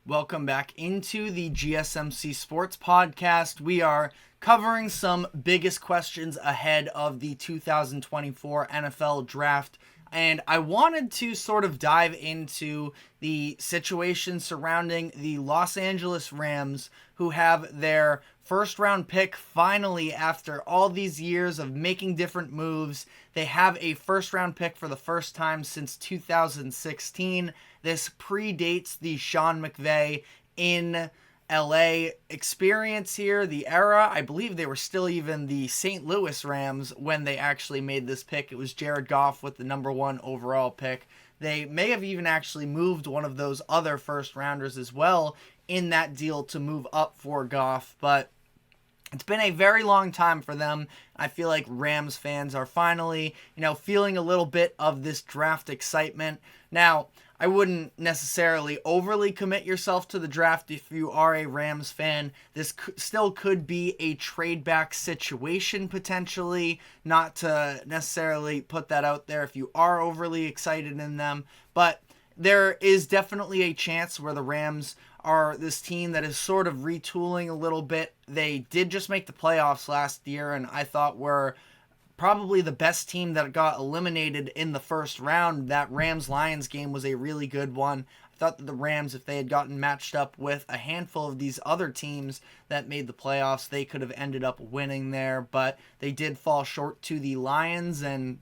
Welcome back into the GSMC Sports Podcast. We are covering some biggest questions ahead of the 2024 NFL Draft. And I wanted to sort of dive into the situation surrounding the Los Angeles Rams, who have their first round pick finally after all these years of making different moves. They have a first round pick for the first time since 2016. This predates the Sean McVay in LA experience here, the era. I believe they were still even the St. Louis Rams when they actually made this pick. It was Jared Goff with the number 1 overall pick. They may have even actually moved one of those other first rounders as well in that deal to move up for Goff, but it's been a very long time for them. I feel like Rams fans are finally, feeling a little bit of this draft excitement. Now, I wouldn't necessarily overly commit yourself to the draft if you are a Rams fan. This still could be a trade back situation potentially, not to necessarily put that out there if you are overly excited in them, but there is definitely a chance where the Rams are this team that is sort of retooling a little bit. They did just make the playoffs last year, and I thought were probably the best team that got eliminated in the first round. That Rams-Lions game was a really good one. I thought that the Rams, if they had gotten matched up with a handful of these other teams that made the playoffs, they could have ended up winning there, but they did fall short to the Lions, and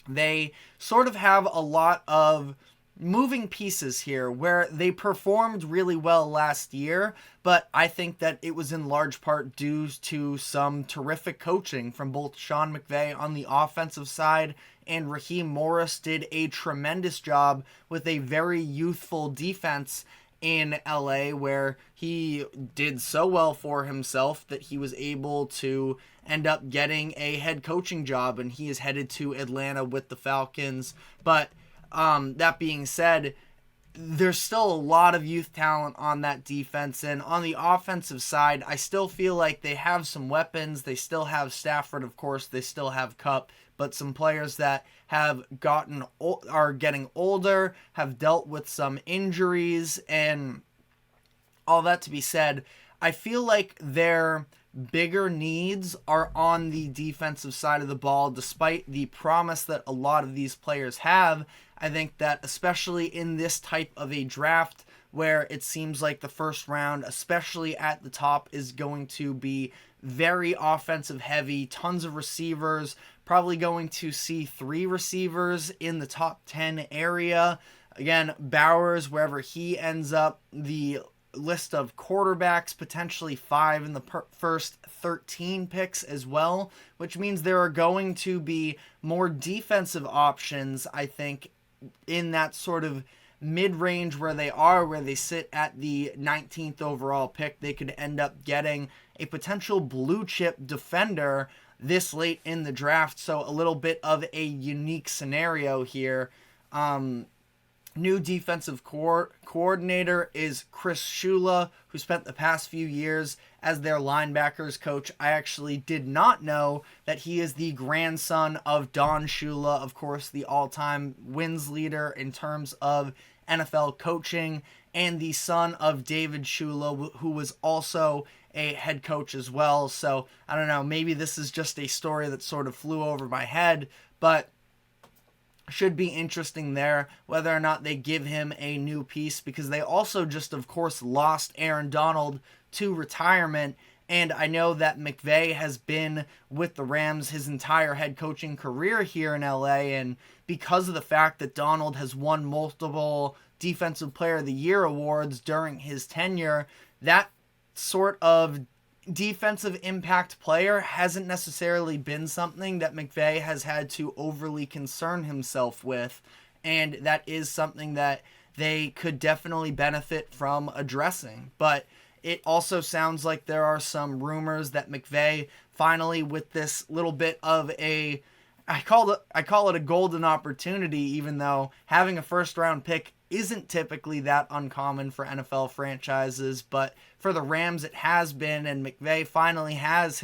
they sort of have a lot of moving pieces here where they performed really well last year, but I think that it was in large part due to some terrific coaching from both Sean McVay on the offensive side, and Raheem Morris did a tremendous job with a very youthful defense in LA, where he did so well for himself that he was able to end up getting a head coaching job, and he is headed to Atlanta with the Falcons. But that being said, there's still a lot of youth talent on that defense, and on the offensive side, I still feel like they have some weapons. They still have Stafford, of course. They still have Kupp, but some players that are getting older, have dealt with some injuries, and all that to be said, I feel like their bigger needs are on the defensive side of the ball, despite the promise that a lot of these players have. I think that especially in this type of a draft where it seems like the first round, especially at the top, is going to be very offensive heavy, tons of receivers, probably going to see 3 receivers in the top 10 area. Again, Bowers, wherever he ends up, the list of quarterbacks, potentially 5 in the first 13 picks as well, which means there are going to be more defensive options, I think, in that sort of mid-range where they sit at the 19th overall pick. They could end up getting a potential blue chip defender this late in the draft, so a little bit of a unique scenario here. New defensive coordinator is Chris Shula, who spent the past few years as their linebackers coach. I actually did not know that he is the grandson of Don Shula, of course, the all-time wins leader in terms of NFL coaching, and the son of David Shula, who was also a head coach as well. So, I don't know, maybe this is just a story that sort of flew over my head, but should be interesting there whether or not they give him a new piece, because they also just, of course, lost Aaron Donald to retirement. And I know that McVay has been with the Rams his entire head coaching career here in LA, and because of the fact that Donald has won multiple Defensive Player of the Year awards during his tenure, that sort of defensive impact player hasn't necessarily been something that McVay has had to overly concern himself with, and that is something that they could definitely benefit from addressing. But it also sounds like there are some rumors that McVay finally, with this little bit of a, I call it a golden opportunity, even though having a first round pick isn't typically that uncommon for NFL franchises, but for the Rams it has been, and McVay finally has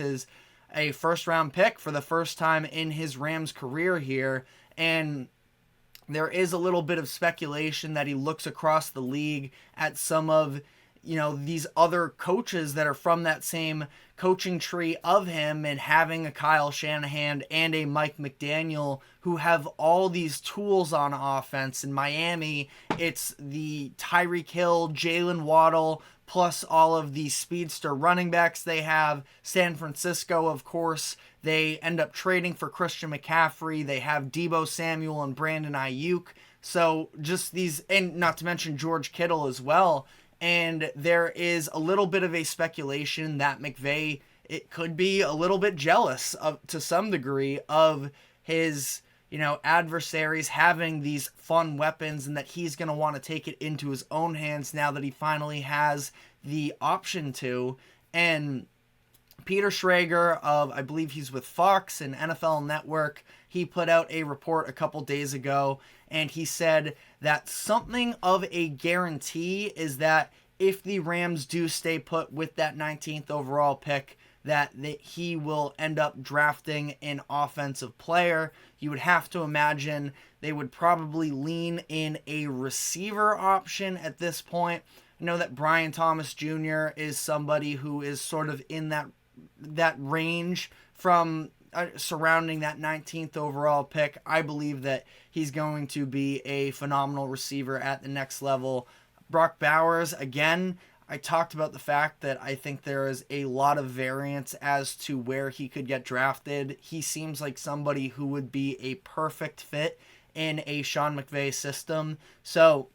a first round pick for the first time in his Rams career here. And there is a little bit of speculation that he looks across the league at some of, these other coaches that are from that same coaching tree of him, and having a Kyle Shanahan and a Mike McDaniel who have all these tools on offense. In Miami, it's the Tyreek Hill, Jalen Waddle, plus all of the speedster running backs they have. San Francisco, of course, they end up trading for Christian McCaffrey. They have Deebo Samuel and Brandon Ayuk. So just these, and not to mention George Kittle as well. And there is a little bit of a speculation that McVay, it could be a little bit jealous of, to some degree, of his, adversaries having these fun weapons, and that he's going to want to take it into his own hands now that he finally has the option to. And Peter Schrager of, I believe he's with Fox and NFL Network, he put out a report a couple days ago, and he said that something of a guarantee is that if the Rams do stay put with that 19th overall pick, that he will end up drafting an offensive player. You would have to imagine they would probably lean in a receiver option at this point. I know that Brian Thomas Jr. is somebody who is sort of in that range from surrounding that 19th overall pick. I believe that he's going to be a phenomenal receiver at the next level. Brock Bowers, again, I talked about the fact that I think there is a lot of variance as to where he could get drafted. He seems like somebody who would be a perfect fit in a Sean McVay system. So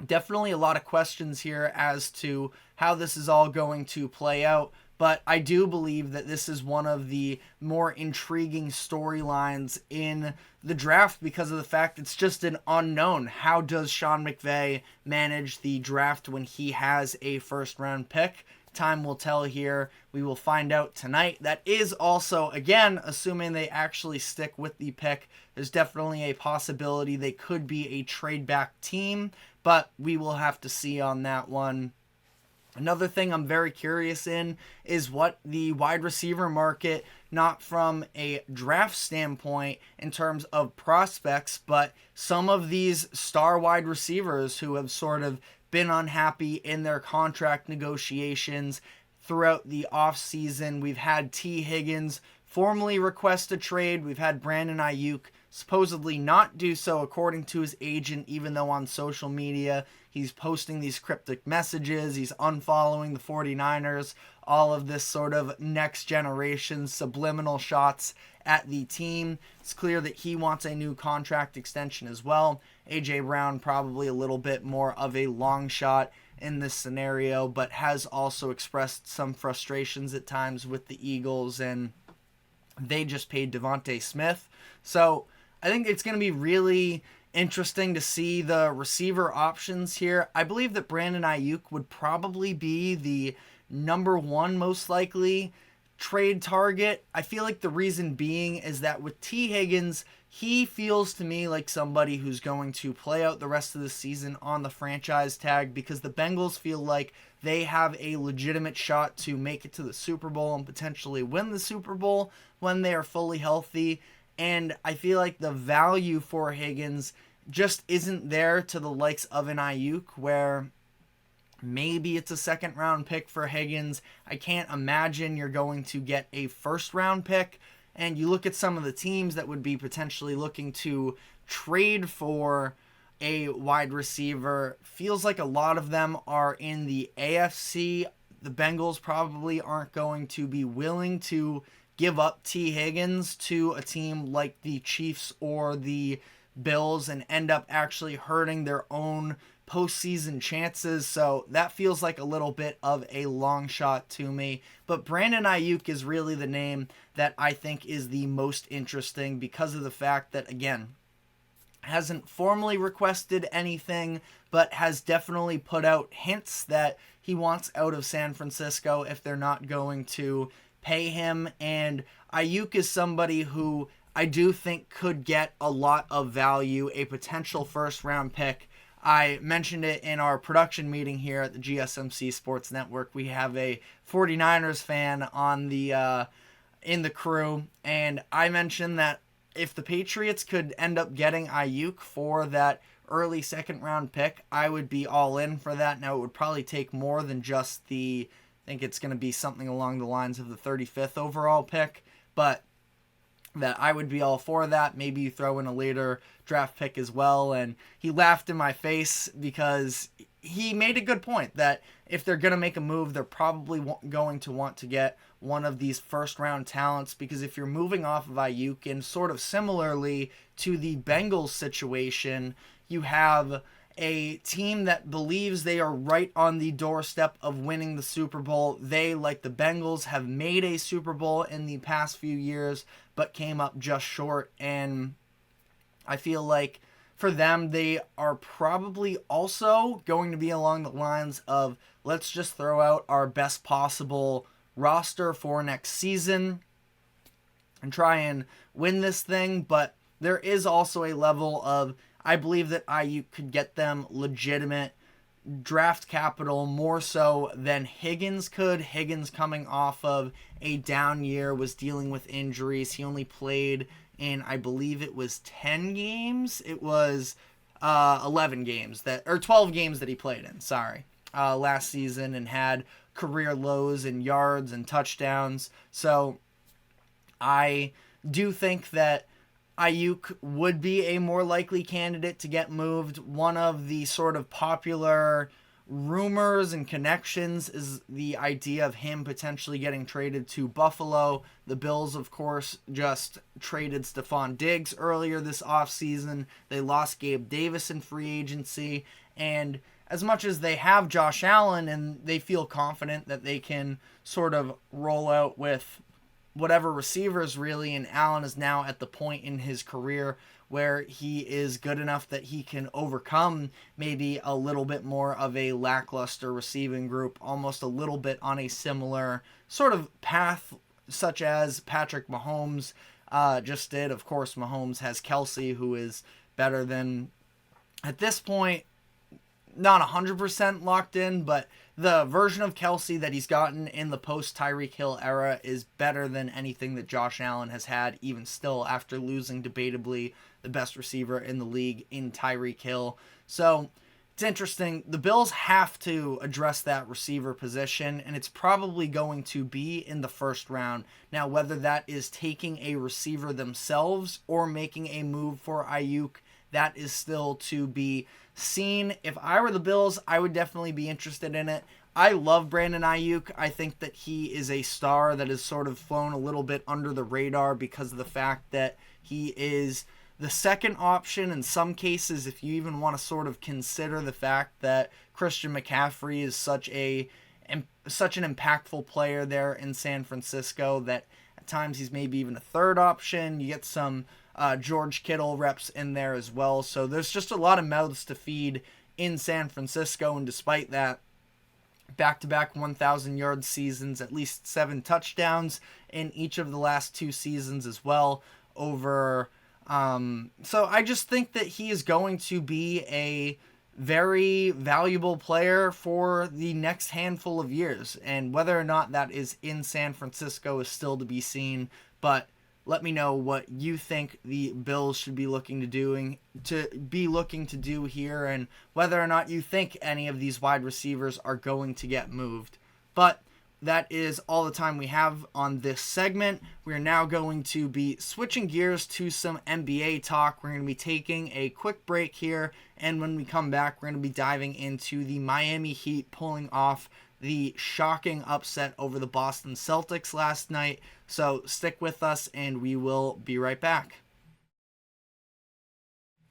definitely a lot of questions here as to how this is all going to play out. But I do believe that this is one of the more intriguing storylines in the draft because of the fact it's just an unknown. How does Sean McVay manage the draft when he has a first-round pick? Time will tell here. We will find out tonight. That is also, again, assuming they actually stick with the pick. There's definitely a possibility they could be a trade-back team, but we will have to see on that one. Another thing I'm very curious in is what the wide receiver market, not from a draft standpoint in terms of prospects, but some of these star wide receivers who have sort of been unhappy in their contract negotiations throughout the offseason. We've had T. Higgins formally request a trade. We've had Brandon Ayuk supposedly not do so according to his agent, even though on social media he's posting these cryptic messages, he's unfollowing the 49ers, all of this sort of next generation subliminal shots at the team. It's clear that he wants a new contract extension as well. A.J. Brown probably a little bit more of a long shot in this scenario, but has also expressed some frustrations at times with the Eagles, and they just paid Devontae Smith. So I think it's going to be really interesting to see the receiver options here. I believe that Brandon Ayuk would probably be the number one most likely trade target. I feel like the reason being is that with T. Higgins, he feels to me like somebody who's going to play out the rest of the season on the franchise tag, because the Bengals feel like they have a legitimate shot to make it to the Super Bowl and potentially win the Super Bowl when they are fully healthy. And I feel like the value for Higgins just isn't there to the likes of an Ayuk, where maybe it's a second round pick for Higgins. I can't imagine you're going to get a first round pick. And you look at some of the teams that would be potentially looking to trade for a wide receiver. Feels like a lot of them are in the AFC. The Bengals probably aren't going to be willing to give up T. Higgins to a team like the Chiefs or the Bills and end up actually hurting their own postseason chances. So that feels like a little bit of a long shot to me. But Brandon Ayuk is really the name that I think is the most interesting because of the fact that, again, hasn't formally requested anything, but has definitely put out hints that he wants out of San Francisco if they're not going to pay him. And Ayuk is somebody who I do think could get a lot of value, a potential first round pick. I mentioned it in our production meeting here at the GSMC Sports Network. We have a 49ers fan on the in the crew, and I mentioned that if the Patriots could end up getting Ayuk for that early second round pick, I would be all in for that. Now, it would probably take more than just I think it's going to be something along the lines of the 35th overall pick, but that I would be all for that. Maybe you throw in a later draft pick as well. And he laughed in my face because he made a good point that if they're going to make a move, they're probably going to want to get one of these first round talents, because if you're moving off of Ayuk, and sort of similarly to the Bengals situation, you have a team that believes they are right on the doorstep of winning the Super Bowl. They, like the Bengals, have made a Super Bowl in the past few years, but came up just short. And I feel like for them, they are probably also going to be along the lines of, let's just throw out our best possible roster for next season and try and win this thing. But there is also a level of, I believe that Ayuk could get them legitimate draft capital more so than Higgins could. Higgins, coming off of a down year, was dealing with injuries. He only played in, I believe it was 10 games. It was 11 games or 12 games that he played in, last season, and had career lows in yards and touchdowns. So I do think that Ayuk would be a more likely candidate to get moved. One of the sort of popular rumors and connections is the idea of him potentially getting traded to Buffalo. The Bills, of course, just traded Stephon Diggs earlier this offseason. They lost Gabe Davis in free agency. And as much as they have Josh Allen and they feel confident that they can sort of roll out with whatever receivers really, and Allen is now at the point in his career where he is good enough that he can overcome maybe a little bit more of a lackluster receiving group, almost a little bit on a similar sort of path such as Patrick Mahomes just did. Of course, Mahomes has Kelsey, who is better than, at this point, not 100% locked in, but the version of Kelsey that he's gotten in the post-Tyreek Hill era is better than anything that Josh Allen has had, even still, after losing debatably the best receiver in the league in Tyreek Hill. So it's interesting. The Bills have to address that receiver position, and it's probably going to be in the first round. Now, whether that is taking a receiver themselves or making a move for Ayuk, that is still to be seen. If I were the Bills, I would definitely be interested in it. I love Brandon Ayuk. I think that he is a star that has sort of flown a little bit under the radar because of the fact that he is the second option in some cases, if you even want to sort of consider the fact that Christian McCaffrey is such an impactful player there in San Francisco that at times he's maybe even a third option. You get some George Kittle reps in there as well. So there's just a lot of mouths to feed in San Francisco, and despite that, back-to-back 1,000-yard seasons, at least 7 touchdowns in each of the last 2 seasons as well. So I just think that he is going to be a very valuable player for the next handful of years, and whether or not that is in San Francisco is still to be seen. But let me know what you think the Bills should be looking to do here, and whether or not you think any of these wide receivers are going to get moved. But that is all the time we have on this segment. We're now going to be switching gears to some NBA talk. We're going to be taking a quick break here, and when we come back, we're going to be diving into the Miami Heat pulling off the shocking upset over the Boston Celtics last night. So stick with us, and we will be right back.